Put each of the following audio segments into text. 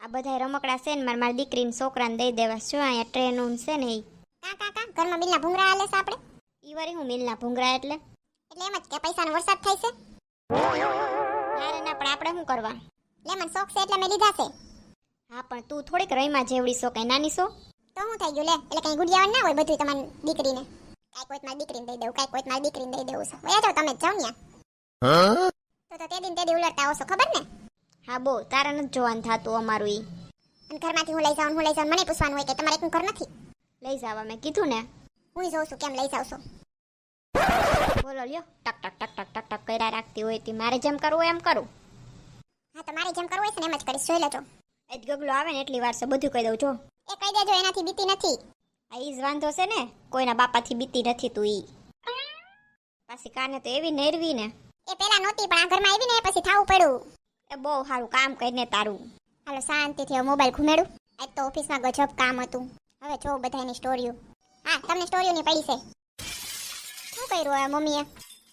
આ બધા રમકડા છે ને મારી દીકરીને છોકરાને દઈ દેવા. શું અહીંયા ટ્રેન છે ને એ કા ઘરમાં મિલના ભૂંગરા હાલે છે આપણે. ઈ વરી હું મિલના ભૂંગરા એટલે એમ જ કે પૈસાનો વરસાદ થાય છે. ના પણ આપણે શું કરવા? લેમન શોખ છે એટલે મેં લીધા છે. હા પણ તું થોડીક રહીમાં જેવડી છો, કઈ નાની છો. તો શું થઈ ગયું લે, એટલે કઈ ગુડિયાવાનું ના હોય બધું તમારી દીકરીને. કાંઈ કોઈ મારી દીકરીને દઈ દેવું, કાંઈ કોઈ મારી દીકરીને દઈ દેવું છે. વયા જાઓ તમે જ જાઓ ન્યા. તો તે દી ઉલટતા આવશો ખબર ને. હા બો તારે નથી જોવાનું થતું અમારું ઈ. અને ઘરમાંથી હું લઈ જાઉં મને પૂછવાનું હોય કે તમારે એકનું ઘર નથી. લઈ જવા મેં કીધું ને. હું જોઉં છું કેમ લઈ જાવ છો. બોલો લ્યો, ટક ટક ટક ટક ટક ટક કર્યા રાખતી હોય તી. મારે જેમ કરવું એમ કરું. હા તમારે જેમ કરવું હોય છે ને એમ જ કરીશ, જોઈ લેજો. એ જ ગગલો આવે ને એટલી વાર છે બધું કહી દઉં જો. એ કહી દેજો એનાથી બીતી નથી. આ ઈ જ વાંધો છે ને, કોઈના બાપાથી બીતી નથી તું ઈ. પાછી કાને તો એવી નેરવી ને. એ પેલા નહોતી પણ આ ઘરમાં આવી ને પછી થાવું પડ્યું. એ બહુ સારું કામ કરીને તારું. હાલો શાંતિથી હવે મોબાઈલ ઘુમેડું. આજ તો ઓફિસમાં ગજબ કામ હતું. હવે જો બધાની સ્ટોરીઓ. હા તમને સ્ટોરીઓની પડી છે. શું કર્યું હવે મમ્મીએ?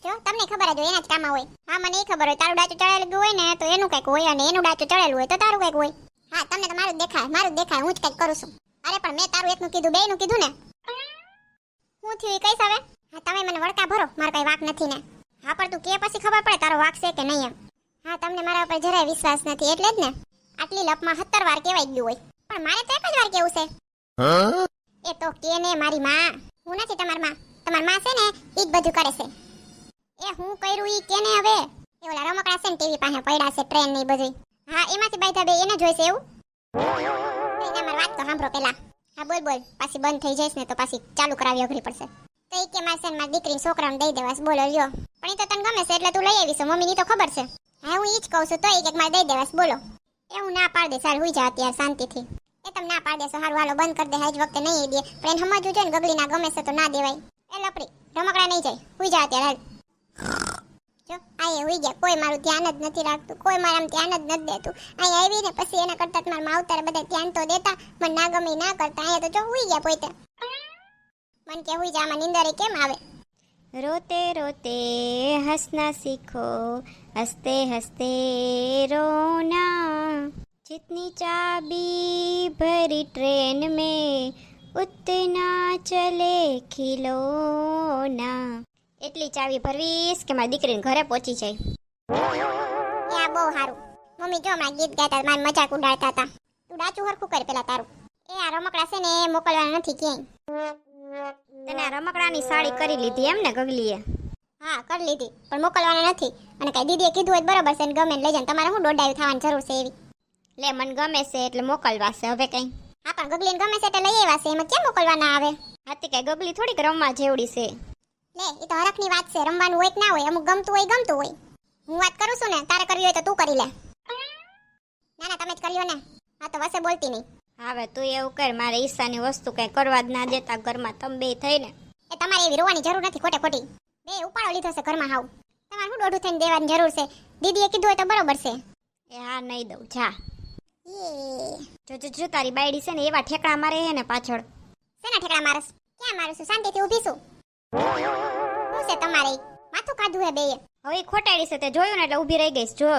જો તમને ખબર જ હોય એના જ કામમાં હોય. હા મને એ ખબર હોય, તારું ડાચું ચડેલું હોય ને તો એનું કંઈક હોય, અને એનું ડાચું ચડેલું હોય તો તારું કંઈક હોય. હા તમને તો મારું જ દેખાય હું જ કંઈક કરું છું. અરે પણ મેં તારું એકનું કીધું, બેયનું કીધું ને. હું થયું એ કઈશ હવે? હા તમે મને વળકા ભરો, મારો કઈ વાક નથી ને. હા પણ તું કે પછી ખબર પડે તારો વાક છે કે નહીં એમ. હા તમને મારા ઉપર જરાય વિશ્વાસ નથી એટલે જ ને આટલી લપમાં 17 વાર કહેવાય ગયું હોય. પણ મારે તો એક જ વાર કેવું છે. એ તો કે ને મારી માં. હું નથી તમારી માં. તમારી માં છે ને ઈ જ બધું કરે છે. એ હું કર્યું ઈ કે ને હવે. એ ઓલા રમકડા છે ને ટીવી પાસે પડ્યા છે, ટ્રેન ને બધું. હા એમાંથી બાઈધા બે એને જોઈશે એવું. એને મારી વાત તો સાંભળો પેલા. હા બોલ પાછી બંધ થઈ જઈશ ને તો પાછી ચાલુ કરાવી અઘરી પડશે. તો ઈ કે મારે છે ને મારી દીકરીને છોકરાને દઈ દેવાસ. બોલો લ્યો. પણ ઈ તો તને ગમે છે એટલે તું લઈ આવીશ, મમ્મીની તો ખબર છે. હા હું ઈ જ કહું છું તો ઈ કે મારે દઈ દેવાસ. બોલો એ હું ના પાડ દે. ચાલ હુઈ જા અત્યારે શાંતિથી. એ તમે ના પાડ દેશો હારું, હાલો બંધ કરી દે. આજ વખતે નહીં દે પણ એને સમજવું જોઈએ ને, ગગલી ના ગમે છે તો ના દેવાય. એ લપડી રમકડા નહીં જાય, હુઈ જા અત્યારે હાલ. જો આયે હુઈ ગયા, કોઈ મારું ધ્યાન જ નથી રાખતું, કોઈ મારા ધ્યાન જ નથી દેતું. અહીંયા આવી ને પછી એના કરતા મારા માવતરે બધા ધ્યાન તો દેતા, મને ના ગમે ના કરતા. અહીંયા તો જો હુઈ ગયા પોતે. મને કે હુઈ જા, આમાં નીંદરે કેમ આવે. रोते रोते हंसना सीखो, हंसते हंसते रोना, जितनी चाबी भरी ट्रेन में उतना चले खिलौना. એટલી ચાવી ભરવીશ કે મારી દીકરીને ઘરે પહોંચી જાય. એ બહુ સારું. મમ્મી જો હમણાં ગીત ગાતા મારી મજાક ઉડાડતા હતા. તું ડાચું હરખું કર પેલા તારું. એ આ રમકડા છે ને એ મોકલવાના નથી ક્યાંય. તને આ રમકડાની સાડી કરી લીધી એમ ને ગગલીએ? હા કરી લીધી પણ મોકલવાના નથી. અને કઈ દીદીએ કીધું હોય બરોબર છે ને ગમે લઈ જાય. તમારે શું દોડાયું થવાની જરૂર છે એવી? લે મને ગમે છે એટલે મોકલવા છે હવે કઈ. હા પણ ગગલીને ગમે છે એટલે લઈ આવ્યા છે, એમાં કેમ મોકલવાના આવે? હાથી કઈ ગગલી થોડીક રમવા જેવડી છે. લે એ તો હરખની વાત છે, રમવાનું હોય કે ના હોય, અમુક ગમતું હોય. હું વાત કરું છું ને, તારે કરવી હોય તો તું કરી લે. ના તમે જ કર્યો ને. હા તો વસે બોલતી નહીં. હવે તું એવું કર, મારે ઈશાની વસ્તુ કઈ કરવા જ ના દેતા ઘરમાં તમે બે થઈને. એ તમારે એવી રોવાની જરૂર નથી ખોટે ખોટી. બે ઉપાડો લીધો છે ઘરમાં હાવ. તમારે શું દોઢું થઈને દેવાની જરૂર છે? દીદીએ કીધું હોય તો બરોબર છે. એ હા નહીં દઉં જા. એ જો તારી બાયડી છે ને એવા ઠેકડા મારે હે ને પાછળ. શેના ઠેકડા મારસ? ક્યાં મારું છું? શાંતિથી ઊભી છું. શું છે તમારે? માથું કાઢું હે બેય. હવે ખોટાડી છે તે જોયું ને એટલે ઊભી રહી ગઈશ જો.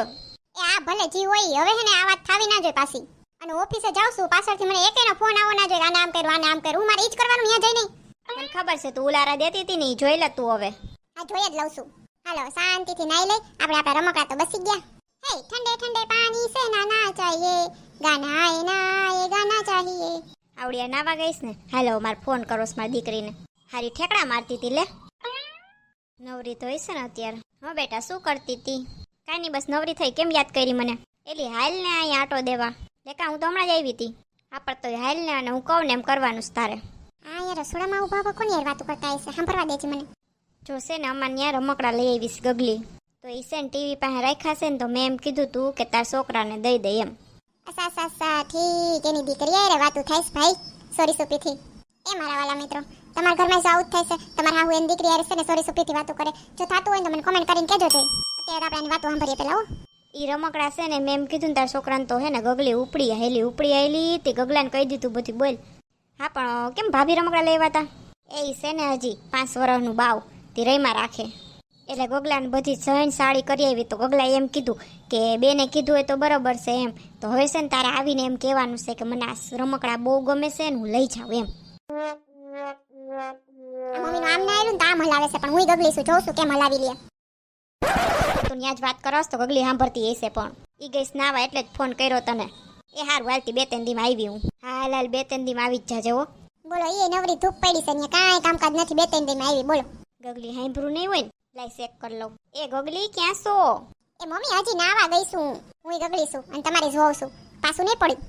એ આ ભલે જી હોય હવે હે ને આ વાત થાવી ના જોઈએ પાછી. અને ઓફિસે જાઉં છું પાછળથી મને એકેનો ફોન આવો ના જોઈએ, આને આમ કરું. હું મારે ઈ જ કરવાનું ન્યા જઈ નહીં. મને ખબર છે તું ઉલારા દેતી હતી ને ઈ જોઈ લે તું હવે. હા જોઈ જ લઉં છું. હાલો શાંતિથી નાઈ લઈ. આપણે રમકડા તો બસી ગયા. હે ઠંડે ઠંડે પાણી સે ના ચાહીએ, ગાના આए ના એ ગાના ચાહીએ. આવડિયા નાવા ગઈશ ને. હાલો માર ફોન કરો મારી દીકરીને. હારી ઠેકડા મારતી હતી લે. નવરી તો હશે ને અત્યારે. હા બેટા શું કરતી હતી? કાંઈ નહીં બસ નવરી થઈ. કેમ યાદ કરી મને? એલી હાલ ને અહીંયા આટો દેવા. લેકા હું તો હમણાં જ આવી હતી. હા પણ તો હાલ ને અને હું કહું ને એમ કરવાનું છે તારે. હા યાર રસોડામાં ઉભા ઉભા કોની યાર વાતો કરતા હશે? સાંભળવા દેજે મને. જોશે ને અમારે ત્યાં રમકડા લઈ આવીશ ગગલી. તો એ છે ને ટીવી પાસે રાખ્યા છે ને તો મેં એમ કીધું તું કે તાર છોકરાને દઈ દે એમ. અસા ઠીક. એની દીકરી યાર વાતું થાય છે ભાઈ સોરી સુપીથી. એ મારા વાલા મિત્રો તમારા ઘરમાં આવું જ થાય છે? તમારા હાહુ એની દીકરી યાર છે ને સોરી સુપીથી વાતો કરે? જો થાતું હોય તો મને કોમેન્ટ કરીને કહેજો જોઈ. અત્યારે આપણે એની વાતો સાંભળીએ પેલા. હો ઈ રમકડા છે ને મેં એમ કીધું ને તાર છોકરાને તો હે ને ગગલી ઉપડી આવેલી તે ગગલાને કહી દીધું બધી બોલ. હા પણ કેમ ભાભી રમકડા લેવા હતા? એ છે ને હજી 5 વર્ષનું બાવ તે રહીમાં રાખે એટલે ગગલાને બધી સહન સાડી કરી આવી. તો ગગલાએ એમ કીધું કે બેને કીધું હોય તો બરોબર છે એમ. તો હવે છે ને તારે આવીને એમ કહેવાનું છે કે મને આ રમકડા બહુ ગમે છે ને હું લઈ જાઉં એમ. મમ્મીનું આમ ના આવ્યું ને તો આમ હલાવે છે, પણ હું ગગલી છું, જોઉં છું કેમ હલાવી લે. તું ત્યાં જ વાત કરસ તો ગગલી સાંભળતી હશે, પણ ઈ ગઈ નાવા એટલે જ ફોન કર્યો તને. એ હારું હાલતી 2-3 દીમાં આવી હું. હા હાલ 2-3 દીમાં આવી જ જાજે હો. બોલો એ નવરી ધૂપ પડી છે, અહીંયા કાંઈ કામકાજ નથી, 2-3 દીમાં આવી. બોલો ગગલી હાંભળું નહીં હોય ને, લાઈ ચેક કરી લઉં. એ ગગલી ક્યાં છો? એ મમ્મી હજી નાવા ગઈ છું, હું ગગલી છું અને તમારી જોઉં છું, પાછું નહીં પડ્યું.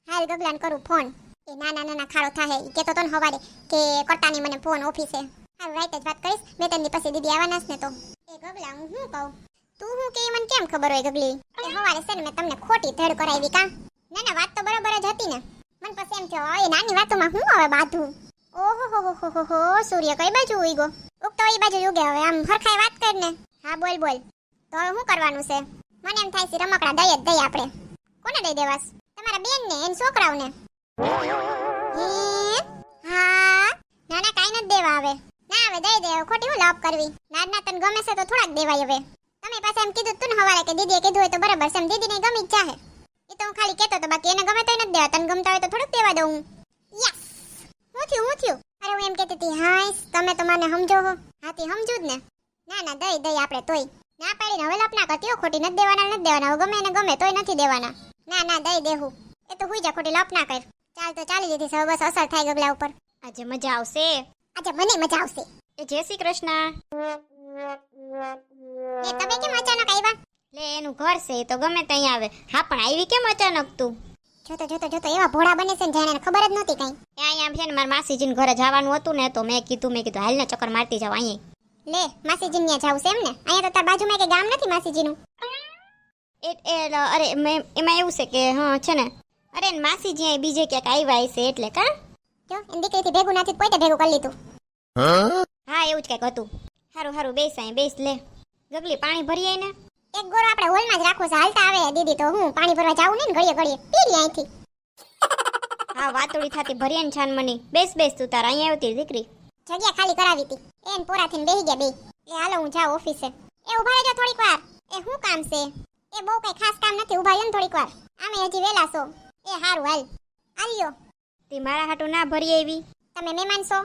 હાલ ગગલાને કરું ફોન. એ નાના ખાડો થાહે, ઈ કહેતો તો ને હવારે કે કરતાની મને ફોન ઓફિસે. હાલ રાતે જ વાત કરીશ, 2-3 દી પછી દીદી આવવાના છે ને તો. એ ગગલા હું શું કહું, તું હું કે મને કેમ ખબર હોય ગગલી? એ હવારે છે ને મેં તમને ખોટી ધડ કરાવી કા? ના વાત તો બરાબર જ હતી ને. મને પછી એમ થયો એ નાની વાતોમાં હું હવે બાધું. ઓહો હો સૂર્ય કઈ બાજુ ઉઈ ગયો? ઉગતો એ બાજુ ઉગે, હવે આમ હરખાઈ વાત કર ને. હા બોલ તો હવે શું કરવાનું છે? મને એમ થાય છે રમકડા દઈ જ દઈ આપણે. કોને દઈ દેવાસ? તમારા બેન ને એન છોકરાઓને. હા ના કાઈ નથી દેવા આવે. ના હવે દઈ દે, ખોટી હું લાભ કરવી. ના તને ગમે છે તો થોડાક દેવાય હવે. તમે પાસે એમ કીધું તું ને હવારે કે દીદીએ કીધું હોય તો બરાબર છે, એમ દીદીને ગમી જ જાહે. એ તો હું ખાલી કહેતો તો, બાકી એને ગમે તો નથી દેવા. તને ગમતા હોય તો થોડુંક દેવા દઉં હું. યસ હું થયું? અરે હું એમ કહેતી હતી હાય તમે તો મને સમજો હો. હાથી સમજુ જ ને. ના દઈ આપણે તોય. ના પાડીને હવે લપ ના કરતી હો, ખોટી નથી દેવાના. હવે ગમે એને ગમે તોય નથી દેવાના. ના દઈ દેવું. એ તો હુઈ જા, ખોટી લપ ના કર. ચાલ તો ચાલી દીધી હવે, બસ અસર થાય ગગલા ઉપર. આજે મજા આવશે. આજે મને મજા આવશે. એ જય શ્રી કૃષ્ણ. એ તમે કેમ અચાનક આવ્યા? લે એનું ઘર છે એ તો ગમે ત્યાં આવે. હા પણ આવી કેમ અચાનક તું? જોતો એવા ભોળા બને છે ને જાણે ખબર જ નહોતી કઈ. એ અહીંયા છે ને મારા માસીજીને ઘરે જવાનું હતું ને, તો મેં કીધું હાલ ને ચક્કર મારતી જાવ અહીંયા. લે માસીજી ને જાવ છે એમ ને? અહીંયા તો તાર બાજુમાં કે ગામ નથી માસીજીનું? અરે એમાં એવું છે કે હા છે ને, અરે માસીજી અહીં બીજે ક્યાંક આવ્યા હશે એટલે કા. જો એમ દીકરીથી ભેગું નથી પોતે ભેગું કરી લીધું. હા એવું જ કઈક હતું. હારું બેસ અહીં બેસ. લે ગગલી પાણી ભરી આય ને. એક ગોરો આપણે હોલમાં જ રાખવો છે, હાલતા આવે દીદી તો હું પાણી ભરવા જાવું ને ઘડીએ પી લે અહીંથી. હા વાતોડી થાતી ભરીએ ને છાન મની. બેસ તું તાર અહીંયા આવતી દીકરી. જગ્યા ખાલી કરાવી હતી એન પોરાથીને બેહી ગયા બે. એ હાલો હું જાઉં ઓફિસે. એ ઉભા રહેજો થોડીક વાર. એ શું કામ છે? એ બહુ કઈ ખાસ કામ નથી, ઉભા રહ્યો ને થોડીક વાર. આમે હજી વેલા છો. એ હારું હાલ આલ્યો. તે મારા હાટું ના ભરી આવી? તમે મહેમાન છો?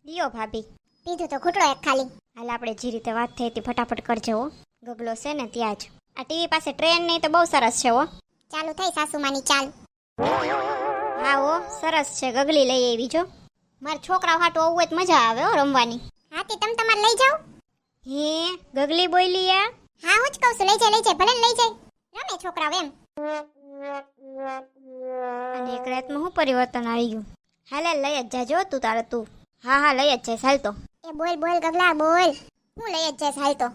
દિયો ભાભી. પીધું તો ઘૂંટડો એક ખાલી. હાલ આપણે જે રીતે વાત થઈ હતી ફટાફટ કરજો હો. ગગલો છે ને ત્યાં જ. આ ટીવી પાસે ટ્રેન નહીં તો બહુ સરસ છે હો. ચાલુ થઈ સાસુમાની ચાલ. હા હો સરસ છે, ગગલી લઈ આવી જો. મારા છોકરાઓ હાટું આવું હોય તો મજા આવે હો રમવાની. હાથી તમે તમારે લઈ જાઓ. હે ગગલી બોલી આ? હા હું જ કહું છું લઈ જાય ભલે ને લઈ જાય. રમે છોકરાઓ એમ. અને એક રાતમાં શું પરિવર્તન આવી ગયું. હાલે લઈ જ જાજો તું તારે તું. હા લઈ જ જાય હાલ તો. એ બોલ ગગલા બોલ. હું લઈ જ જાય હાલ તો.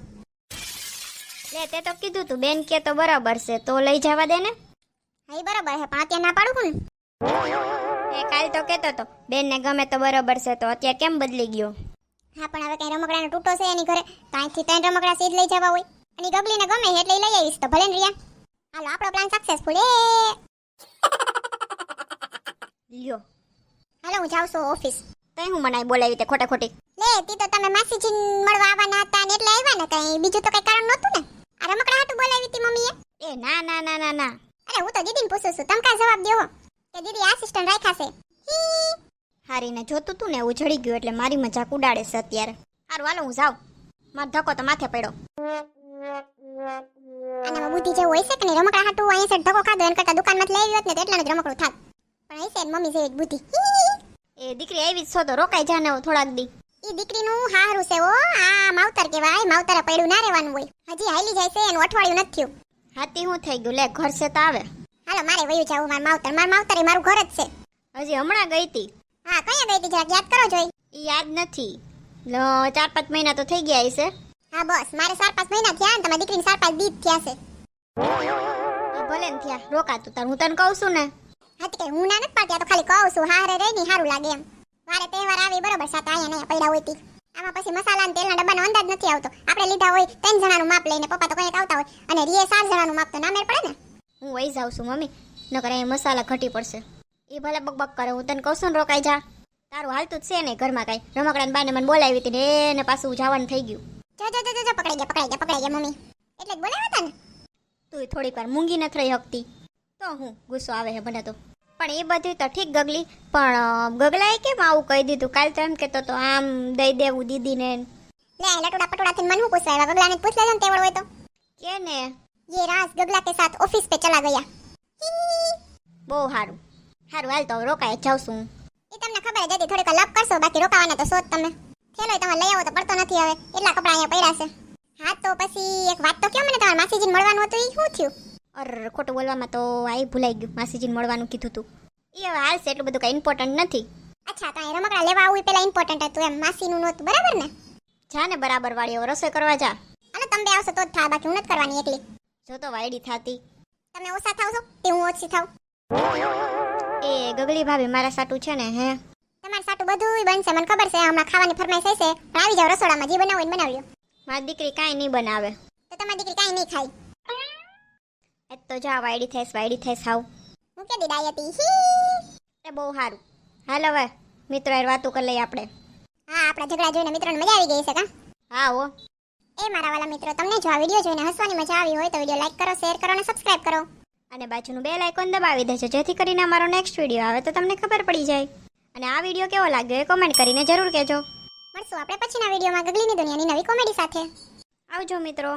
લે તે તો કીધું તું બેન કે તો બરાબર છે તો લઈ જવા દે ને. હા બરાબર છે પણ અત્યારે ના પાડું ને. એ કાલ તો કેતો તો બેન ને ગમે તો બરાબર છે, તો અત્યારે કેમ બદલી ગયો? હા પણ હવે કઈ રમકડાનો તૂટો છે એની ઘરે, તો અહીંથી 3 રમકડા સીધ લઈ જવા હોય. અને ગગલીને ગમે એટલે લઈ આવીશ તો ભલે ને રિયા. હાલો આપણો પ્લાન સક્સેસફુલ. લ્યો હાલો હું જાઉં છું ઓફિસ. તઈ હું મનાઈ બોલાવી તે ખોટી. લે તી તો તમે માસીજીને મળવા આવવાના હતા ને એટલે આવ્યા ને, કઈ બીજું તો કઈ કારણ નહોતું ને. આ રમકડા હાટું બોલાવી હતી મમ્મીએ. એ ના. અરે હું તો દીદીને પૂછું છું, તમે કા જવાબ દેવો કે દીદી આસિસ્ટન્ટ રાખ્યા છે. હારીને જોતું તું ને એવું જડી ગયું એટલે મારી મજાક ઉડાડે છે અત્યારે. હારું હાલો હું જાઉં, મારો ધક્કો તો માથે પડ્યો. આનામાં બુદ્ધિ જેવું હોય છે કે નહીં? રમકડા હાટું અહીંયા છે ધક્કો ખાધો એના કરતા દુકાનમાંથી લઈ આવ્યો ને તો એટલાનું જ રમકડું થાત. પણ અહીં છે મમ્મી જેવી જ બુદ્ધિ. એ દીકરી આવી જ છો તો રોકાઈ જાને થોડાક દી. ઈ દીકરીનું હારું છે ઓ. આ માવતર કહેવાય, માવતરે પડ્યું ના રહેવાનું હોય. હજી હાલી જાય છે એનું અઠવાડિયું નથી થયું. હાથી હું થઈ ગયું લે, ઘર છે તો આવે. હાલો મારે વયું જાવું મારા માવતર એ મારું ઘર જ છે. હજી હમણાં ગઈ તી. હા કયા ગઈ તી જરાક યાદ કરો જોઈ. ઈ યાદ નથી. 4-5 મહિના તો થઈ ગયા હશે. હા બસ મારે 4-5 મહિના થયા ને તમારી દીકરીને 4-5 દી થયા છે. એ ભલે ને થયા, રોકાતું તાર હું તને કહું છું ને. હાથી કઈ હું ના નથી પાડતી, આ તો ખાલી કહું છું હારે રહી ને સારું લાગે એમ. વારે તહેવાર આવી બરોબર સાથે અહીંયા પડ્યા હોય તી. આમાં પછી મસાલા અને તેલના ડબ્બાનો અંદાજ નથી આવતો. આપણે લીધા હોય 3 જણાનું માપ લઈને, પપ્પા તો કંઈક આવતા હોય અને રીએ 4 જણાનું માપ, તો ના મેળ પડે ને. હું વહી જાઉં છું મમ્મી, નકર અહીં મસાલા ઘટી પડશે. એ ભલે બકબક કરે, હું તને કહું છું ને રોકાઈ જા. તારું હાલતું જ છે ને ઘરમાં કઈ. રમકડાને બાને મને બોલાવી હતી ને એને પાછું જવાનું થઈ ગયું. જો પકડાઈ ગયા મમ્મી. એટલે જ બોલાવ્યા હતા ને. તું થોડીક વાર મૂંગી નથી રહી શકતી તો હું ગુસ્સો આવે છે મને તો. પણ એ બધું તો ઠીક ગગલી, પણ ગગલાએ કેમ આવું કહી દીધું? કાલ તો એમ કહેતો તો આમ દઈ દેવું દીદીને. લે લટુડા પટુડા થઈને મને હું પૂછવા આવ્યા? ગગલાને જ પૂછ લેજો ને તેવડ હોય તો. કે ને ये राज गगला के साथ ऑफिस पे चला गया. બહુ સારું. સારું હાલ તો હવે રોકાય જાઉં છું. એ તમને ખબર જ હતી, થોડીક લપ કરશો, બાકી રોકાવાના તો શોધ તમે. થેલોય તમે લઈ આવો તો પડતો નથી હવે, એટલા કપડા અહીંયા પડ્યા છે. હા તો પછી એક વાત તો કહો મને, તમારા માસીજીને મળવાનું હતું એ શું થયું? અર ખોટું બોલવામાં તો આઈ ભૂલાઈ ગયું. માસીજીને મળવાનું કીધું તું એ હવે હાલશે, એટલું બધું કઈ ઇમ્પોર્ટન્ટ નથી. અચ્છા તો અહીં રમકડા લેવા આવું એ પેલા ઇમ્પોર્ટન્ટ હતું એમ, માસીનું નહોતું, બરાબર ને? જા ને બરાબર વાળી, હવે રસોઈ કરવા જા. અને તમે બે આવશો તો જ થાય, બાકી હું નથી કરવાની એકલી. જો તો વાયડી થાતી. તમે ઓછા થાવ છો તે હું ઓછી થાવ. એ ગગલી ભાભી મારા સાટું છે ને હે. તમારે સાટું બધુંય બનશે, મને ખબર છે. હમણાં ખાવાની ફરમાઈશ હશે, પણ આવી જાવ રસોડામાં, જે બનાવો એને બનાવ્યો. મારી દીકરી કાંઈ નહીં બનાવે તો તમારી દીકરી કાંઈ નહીં ખાય. એ તો જા વાયડી થઈશ હાવ. હું કે દીદાઈ હતી. એ બહુ સારું. હાલ હવે મિત્રો યાર વાતો કરી લઈએ આપણે. હા, આપણા ઝઘડા જોઈને મિત્રોને મજા આવી ગઈ છે કા? હા હો. એ મારા વાલા મિત્રો, તમને જો આ વિડીયો જોઈને હસવાની મજા આવી હોય તો વિડીયો લાઈક કરો, શેર કરો અને સબસ્ક્રાઇબ કરો. અને બાજુનું બેલ આઇકોન દબાવી દેજો, જેથી કરીને અમારો નેક્સ્ટ વિડીયો આવે તો તમને ખબર પડી જાય. અને આ વિડીયો કેવો લાગ્યો એ કોમેન્ટ કરીને જરૂર કહેજો. મળશું આપણે પછીના વિડીયોમાં ગગલીની દુનિયાની નવી કોમેડી સાથે. આવજો મિત્રો.